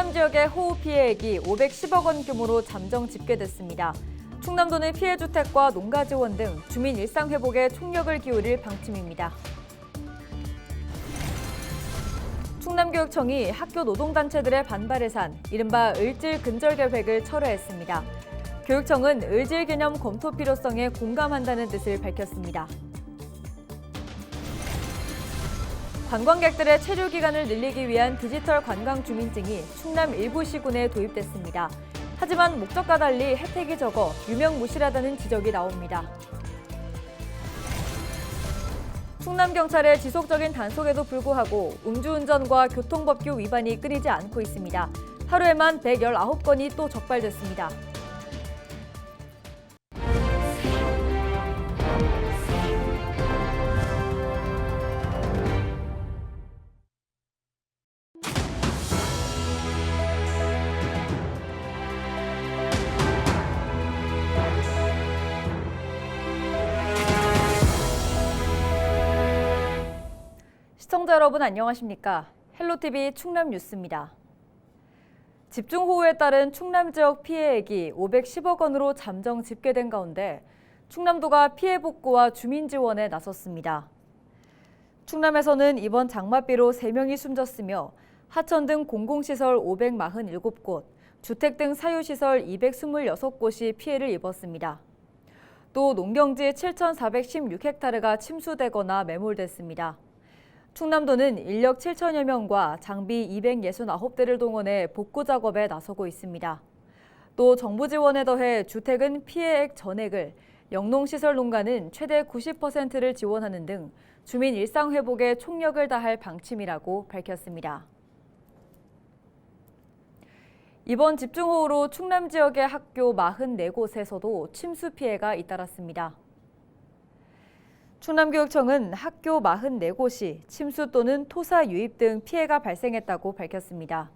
충남 지역의 호우 피해액이 510억 원 규모로 잠정 집계됐습니다. 충남도는 피해 주택과 농가 지원 등 주민 일상 회복에 총력을 기울일 방침입니다. 충남교육청이 학교 노동단체들의 반발에 산 이른바 을질 근절 계획을 철회했습니다. 교육청은 을질 개념 검토 필요성에 공감한다는 뜻을 밝혔습니다. 관광객들의 체류 기간을 늘리기 위한 디지털 관광 주민증이 충남 일부 시군에 도입됐습니다. 하지만 목적과 달리 혜택이 적어 유명무실하다는 지적이 나옵니다. 충남경찰의 지속적인 단속에도 불구하고 음주운전과 교통법규 위반이 끊이지 않고 있습니다. 하루에만 119건이 또 적발됐습니다. 시청자 여러분 안녕하십니까? 헬로티비 충남 뉴스입니다. 집중호우에 따른 충남 지역 피해액이 510억 원으로 잠정 집계된 가운데 충남도가 피해 복구와 주민 지원에 나섰습니다. 충남에서는 이번 장맛비로 3명이 숨졌으며 하천 등 공공시설 547곳, 주택 등 사유시설 226곳이 피해를 입었습니다. 또 농경지 7,416헥타르가 침수되거나 매몰됐습니다. 충남도는 인력 7천여 명과 장비 269대를 동원해 복구 작업에 나서고 있습니다. 또 정부 지원에 더해 주택은 피해액 전액을, 영농시설 농가는 최대 90%를 지원하는 등 주민 일상 회복에 총력을 다할 방침이라고 밝혔습니다. 이번 집중호우로 충남 지역의 학교 44곳에서도 침수 피해가 잇따랐습니다. 충남교육청은 학교 44곳이 침수 또는 토사 유입 등 피해가 발생했다고 밝혔습니다.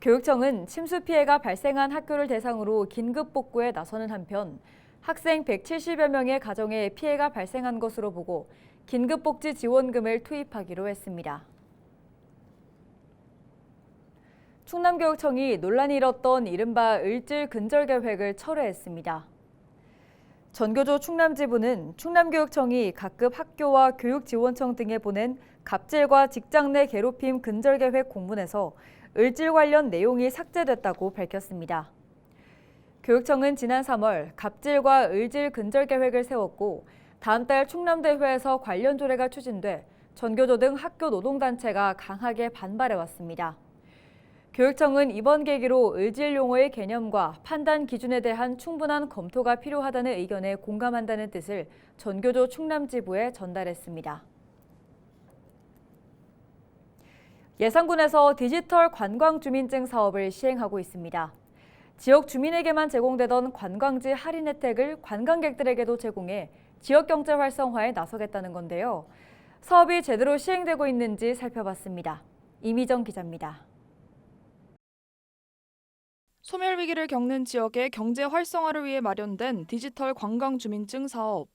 교육청은 침수 피해가 발생한 학교를 대상으로 긴급 복구에 나서는 한편 학생 170여 명의 가정에 피해가 발생한 것으로 보고 긴급복지 지원금을 투입하기로 했습니다. 충남교육청이 논란이 일었던 이른바 을질 근절 계획을 철회했습니다. 전교조 충남지부는 충남교육청이 각급 학교와 교육지원청 등에 보낸 갑질과 직장 내 괴롭힘 근절계획 공문에서 을질 관련 내용이 삭제됐다고 밝혔습니다. 교육청은 지난 3월 갑질과 을질 근절계획을 세웠고 다음 달 충남대회에서 관련 조례가 추진돼 전교조 등 학교 노동단체가 강하게 반발해왔습니다. 교육청은 이번 계기로 을질 용어의 개념과 판단 기준에 대한 충분한 검토가 필요하다는 의견에 공감한다는 뜻을 전교조 충남지부에 전달했습니다. 예산군에서 디지털 관광주민증 사업을 시행하고 있습니다. 지역 주민에게만 제공되던 관광지 할인 혜택을 관광객들에게도 제공해 지역경제 활성화에 나서겠다는 건데요. 사업이 제대로 시행되고 있는지 살펴봤습니다. 이미정 기자입니다. 소멸위기를 겪는 지역의 경제 활성화를 위해 마련된 디지털 관광주민증 사업.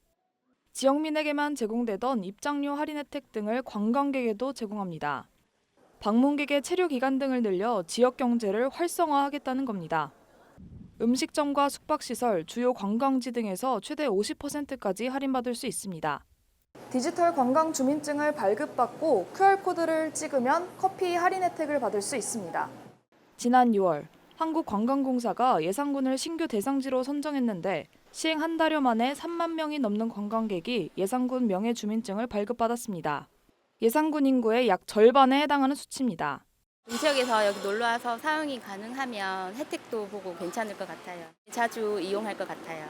지역민에게만 제공되던 입장료 할인 혜택 등을 관광객에도 제공합니다. 방문객의 체류 기간 등을 늘려 지역 경제를 활성화하겠다는 겁니다. 음식점과 숙박시설, 주요 관광지 등에서 최대 50%까지 할인받을 수 있습니다. 디지털 관광주민증을 발급받고 QR코드를 찍으면 커피 할인 혜택을 받을 수 있습니다. 지난 6월 한국관광공사가 예산군을 신규 대상지로 선정했는데 시행 한 달여 만에 3만 명이 넘는 관광객이 예산군 명예주민증을 발급받았습니다. 예산군 인구의 약 절반에 해당하는 수치입니다. 이 지역에서 여기 놀러와서 사용이 가능하면 혜택도 보고 괜찮을 것 같아요. 자주 이용할 것 같아요.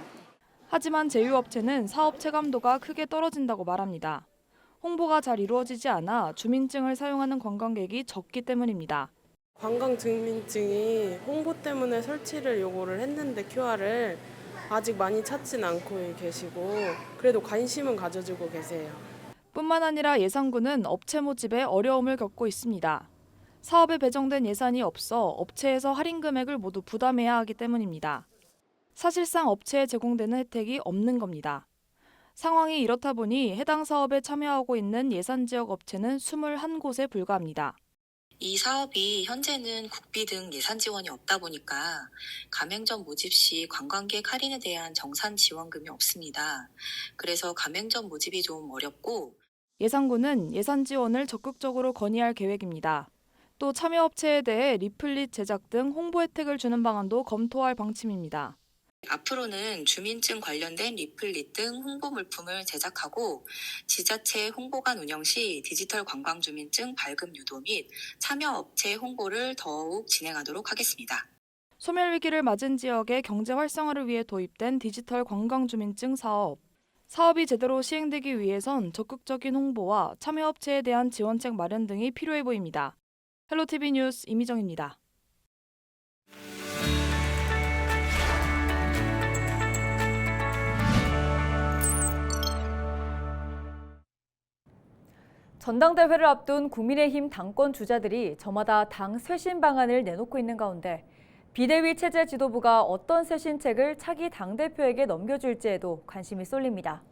하지만 제휴업체는 사업 체감도가 크게 떨어진다고 말합니다. 홍보가 잘 이루어지지 않아 주민증을 사용하는 관광객이 적기 때문입니다. 관광주민증이 홍보 때문에 설치를 요구를 했는데 QR을 아직 많이 찾진 않고 계시고 그래도 관심은 가져주고 계세요. 뿐만 아니라 예산군은 업체 모집에 어려움을 겪고 있습니다. 사업에 배정된 예산이 없어 업체에서 할인 금액을 모두 부담해야 하기 때문입니다. 사실상 업체에 제공되는 혜택이 없는 겁니다. 상황이 이렇다 보니 해당 사업에 참여하고 있는 예산 지역 업체는 21곳에 불과합니다. 이 사업이 현재는 국비 등 예산 지원이 없다 보니까 가맹점 모집 시 관광객 할인에 대한 정산 지원금이 없습니다. 그래서 가맹점 모집이 좀 어렵고 예산군은 예산 지원을 적극적으로 건의할 계획입니다. 또 참여업체에 대해 리플릿 제작 등 홍보 혜택을 주는 방안도 검토할 방침입니다. 앞으로는 주민증 관련된 리플릿 등 홍보 물품을 제작하고 지자체 홍보관 운영 시 디지털 관광주민증 발급 유도 및 참여업체 홍보를 더욱 진행하도록 하겠습니다. 소멸위기를 맞은 지역의 경제 활성화를 위해 도입된 디지털 관광주민증 사업. 사업이 제대로 시행되기 위해선 적극적인 홍보와 참여업체에 대한 지원책 마련 등이 필요해 보입니다. 헬로티비 뉴스 이미정입니다. 전당대회를 앞둔 국민의힘 당권 주자들이 저마다 당 쇄신 방안을 내놓고 있는 가운데 비대위 체제 지도부가 어떤 쇄신책을 차기 당대표에게 넘겨줄지에도 관심이 쏠립니다.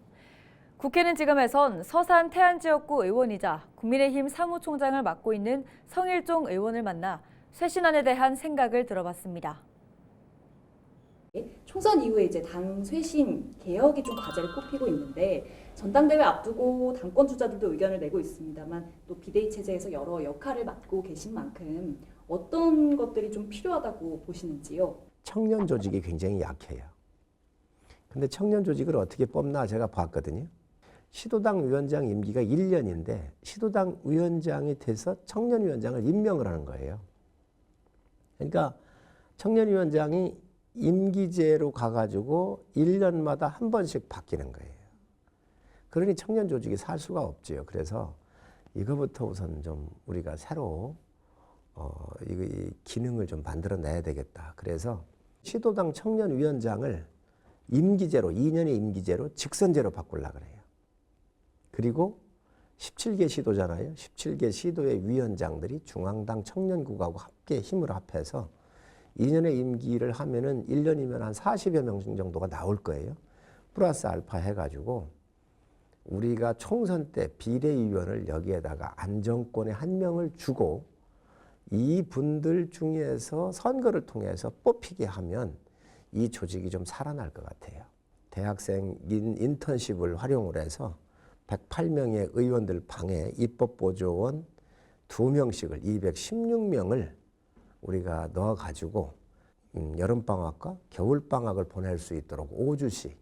국회는 지금에선 서산 태안 지역구 의원이자 국민의힘 사무총장을 맡고 있는 성일종 의원을 만나 쇄신안에 대한 생각을 들어봤습니다. 총선 이후에 이제 당 쇄신 개혁이 좀 과제를 꼽히고 있는데 전당대회 앞두고 당권 주자들도 의견을 내고 있습니다만 또 비대위 체제에서 여러 역할을 맡고 계신 만큼 어떤 것들이 좀 필요하다고 보시는지요? 청년 조직이 굉장히 약해요. 근데 청년 조직을 어떻게 뽑나 제가 봤거든요. 시도당 위원장 임기가 1년인데 시도당 위원장이 돼서 청년 위원장을 임명을 하는 거예요. 그러니까 청년 위원장이 임기제로 가가지고 1년마다 한 번씩 바뀌는 거예요. 그러니 청년 조직이 살 수가 없지요. 그래서 이거부터 우선 좀 우리가 새로 이 기능을 좀 만들어내야 되겠다. 그래서 시도당 청년위원장을 임기제로 2년의 임기제로 직선제로 바꾸려고 그래요. 그리고 17개 시도잖아요. 17개 시도의 위원장들이 중앙당 청년국하고 함께 힘을 합해서 2년의 임기를 하면은 1년이면 한 40여 명 정도가 나올 거예요. 플러스 알파 해가지고 우리가 총선 때 비대위원을 여기에다가 안정권에 한 명을 주고 이분들 중에서 선거를 통해서 뽑히게 하면 이 조직이 좀 살아날 것 같아요. 대학생 인턴십을 활용을 해서 108명의 의원들 방에 입법보조원 2명씩을 216명을 우리가 넣어가지고 여름방학과 겨울방학을 보낼 수 있도록 5주씩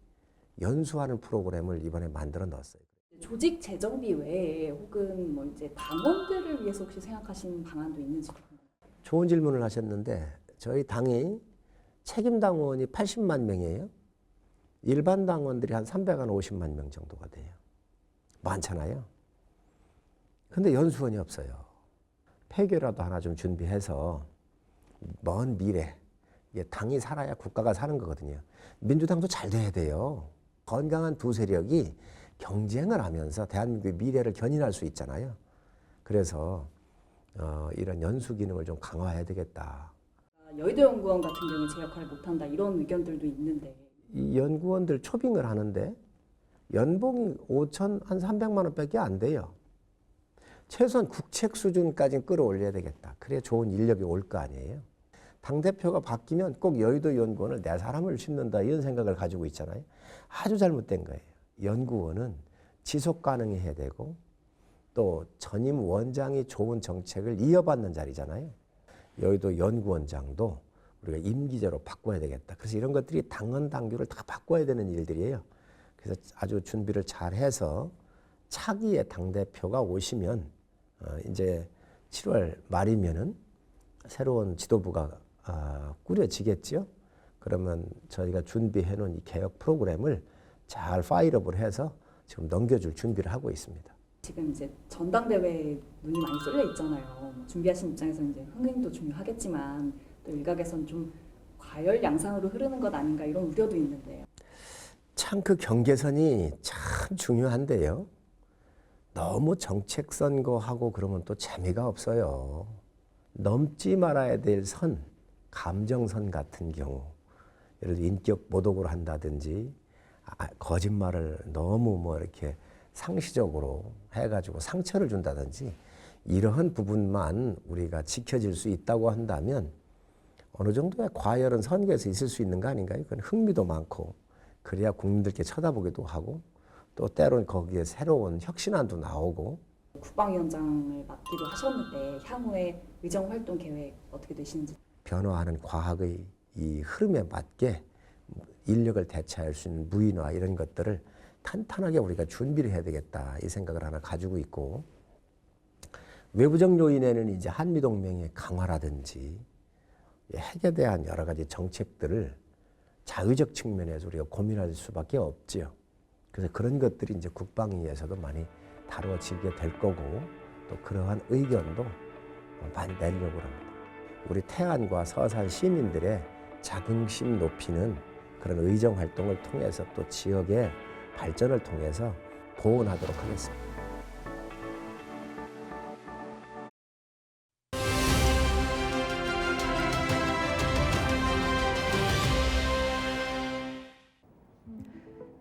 연수하는 프로그램을 이번에 만들어 넣었어요. 조직 재정비 외에 혹은 뭐 이제 당원들을 위해서 혹시 생각하시는 방안도 있는지 궁금합니다. 좋은 질문을 하셨는데 저희 당이 책임 당원이 80만 명이에요. 일반 당원들이 한 350만 명 정도가 돼요. 많잖아요. 근데 연수원이 없어요. 폐교라도 하나 좀 준비해서 먼 미래 당이 살아야 국가가 사는 거거든요. 민주당도 잘 돼야 돼요. 건강한 두 세력이 경쟁을 하면서 대한민국의 미래를 견인할 수 있잖아요. 그래서 이런 연수 기능을 좀 강화해야 되겠다. 여의도 연구원 같은 경우에 제 역할을 못한다 이런 의견들도 있는데 이 연구원들 초빙을 하는데 연봉이 5천 한 300만 원밖에 안 돼요. 최소한 국책 수준까지는 끌어올려야 되겠다. 그래야 좋은 인력이 올 거 아니에요. 당대표가 바뀌면 꼭 여의도 연구원을 내 사람을 심는다 이런 생각을 가지고 있잖아요. 아주 잘못된 거예요. 연구원은 지속 가능해야 되고 또 전임 원장이 좋은 정책을 이어받는 자리잖아요. 여의도 연구원장도 우리가 임기제로 바꿔야 되겠다. 그래서 이런 것들이 당헌 당규를 다 바꿔야 되는 일들이에요. 그래서 아주 준비를 잘 해서 차기의 당대표가 오시면 이제 7월 말이면은 새로운 지도부가 꾸려지겠죠. 그러면 저희가 준비해 놓은 이 개혁 프로그램을 잘 파일업을 해서 지금 넘겨줄 준비를 하고 있습니다. 지금 이제 전당대회에 눈이 많이 쏠려 있잖아요. 준비하신 입장에서 이제 흥행도 중요하겠지만 또 일각에선 좀 과열양상으로 흐르는 것 아닌가 이런 우려도 있는데요. 참 그 경계선이 참 중요한데요. 너무 정책 선거하고 그러면 또 재미가 없어요. 넘지 말아야 될 선, 감정선 같은 경우, 예를 들어 인격 모독을 한다든지 거짓말을 너무 뭐 이렇게 상시적으로 해가지고 상처를 준다든지 이러한 부분만 우리가 지켜질 수 있다고 한다면 어느 정도의 과열은 선거에서 있을 수 있는 거 아닌가요? 그건 흥미도 많고 그래야 국민들께 쳐다보기도 하고 또 때로는 거기에 새로운 혁신안도 나오고. 국방위원장을 맡기도 하셨는데 향후에 의정 활동 계획 어떻게 되시는지. 변화하는 과학의 이 흐름에 맞게 인력을 대체할 수 있는 무인화 이런 것들을 탄탄하게 우리가 준비를 해야 되겠다 이 생각을 하나 가지고 있고, 외부적 요인에는 이제 한미동맹의 강화라든지 핵에 대한 여러 가지 정책들을 자의적 측면에서 우리가 고민할 수밖에 없지요. 그래서 그런 것들이 이제 국방위에서도 많이 다루어지게 될 거고 또 그러한 의견도 많이 내려고 합니다. 우리 태안과 서산 시민들의 자긍심 높이는 그런 의정 활동을 통해서 또 지역의 발전을 통해서 보완하도록 하겠습니다.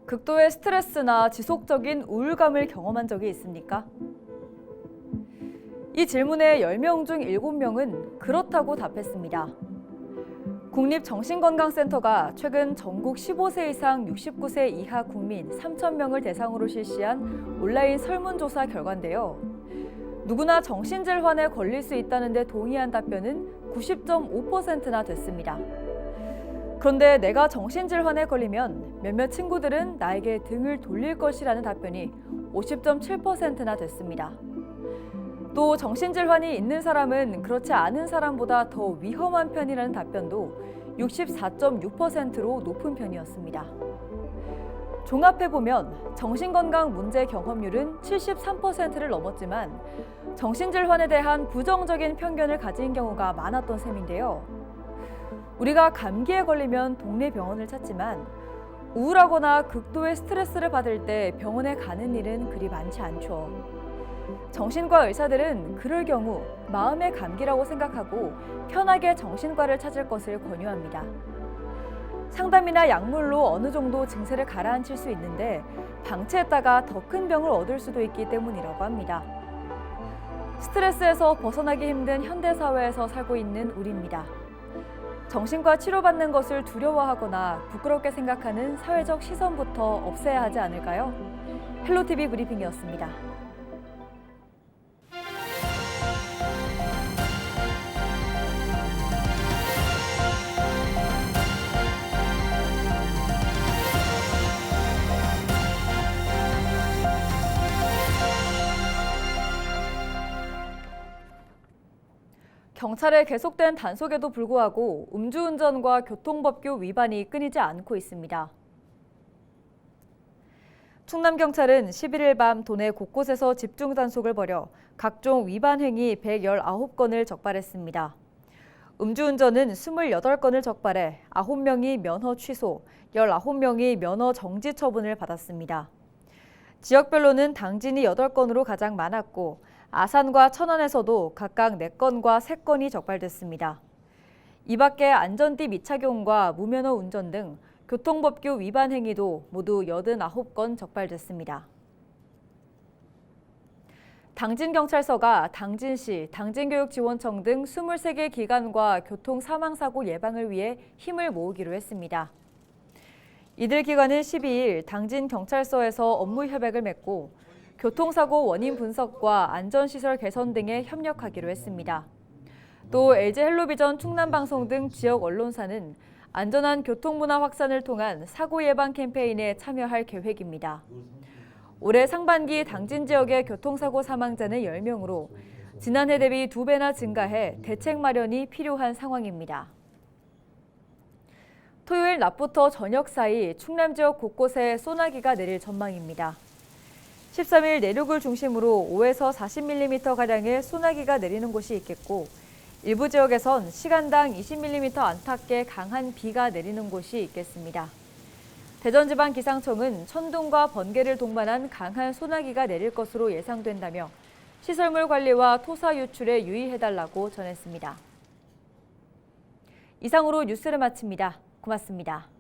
극도의 스트레스나 지속적인 우울감을 경험한 적이 있습니까? 이 질문에 10명 중 7명은 그렇다고 답했습니다. 국립정신건강센터가 최근 전국 15세 이상 69세 이하 국민 3,000명을 대상으로 실시한 온라인 설문조사 결과인데요. 누구나 정신질환에 걸릴 수 있다는 데 동의한 답변은 90.5%나 됐습니다. 그런데 내가 정신질환에 걸리면 몇몇 친구들은 나에게 등을 돌릴 것이라는 답변이 50.7%나 됐습니다. 또 정신질환이 있는 사람은 그렇지 않은 사람보다 더 위험한 편이라는 답변도 64.6%로 높은 편이었습니다. 종합해보면 정신건강 문제 경험률은 73%를 넘었지만 정신질환에 대한 부정적인 편견을 가진 경우가 많았던 셈인데요. 우리가 감기에 걸리면 동네 병원을 찾지만 우울하거나 극도의 스트레스를 받을 때 병원에 가는 일은 그리 많지 않죠. 정신과 의사들은 그럴 경우 마음의 감기라고 생각하고 편하게 정신과를 찾을 것을 권유합니다. 상담이나 약물로 어느 정도 증세를 가라앉힐 수 있는데 방치했다가 더 큰 병을 얻을 수도 있기 때문이라고 합니다. 스트레스에서 벗어나기 힘든 현대사회에서 살고 있는 우리입니다. 정신과 치료받는 것을 두려워하거나 부끄럽게 생각하는 사회적 시선부터 없애야 하지 않을까요? 헬로티비 브리핑이었습니다. 경찰의 계속된 단속에도 불구하고 음주운전과 교통법규 위반이 끊이지 않고 있습니다. 충남경찰은 11일 밤 도내 곳곳에서 집중 단속을 벌여 각종 위반 행위 119건을 적발했습니다. 음주운전은 28건을 적발해 9명이 면허 취소, 19명이 면허 정지 처분을 받았습니다. 지역별로는 당진이 8건으로 가장 많았고 아산과 천안에서도 각각 4건과 3건이 적발됐습니다. 이 밖에 안전띠 미착용과 무면허 운전 등 교통법규 위반 행위도 모두 89건 적발됐습니다. 당진경찰서가 당진시, 당진교육지원청 등 23개 기관과 교통사망사고 예방을 위해 힘을 모으기로 했습니다. 이들 기관은 12일 당진경찰서에서 업무 협약을 맺고 교통사고 원인 분석과 안전시설 개선 등에 협력하기로 했습니다. 또 LG헬로비전 충남방송 등 지역 언론사는 안전한 교통문화 확산을 통한 사고 예방 캠페인에 참여할 계획입니다. 올해 상반기 당진 지역의 교통사고 사망자는 10명으로 지난해 대비 2배나 증가해 대책 마련이 필요한 상황입니다. 토요일 낮부터 저녁 사이 충남 지역 곳곳에 소나기가 내릴 전망입니다. 13일 내륙을 중심으로 5에서 40mm가량의 소나기가 내리는 곳이 있겠고 일부 지역에선 시간당 20mm 안팎의 강한 비가 내리는 곳이 있겠습니다. 대전지방기상청은 천둥과 번개를 동반한 강한 소나기가 내릴 것으로 예상된다며 시설물 관리와 토사 유출에 유의해달라고 전했습니다. 이상으로 뉴스를 마칩니다. 고맙습니다.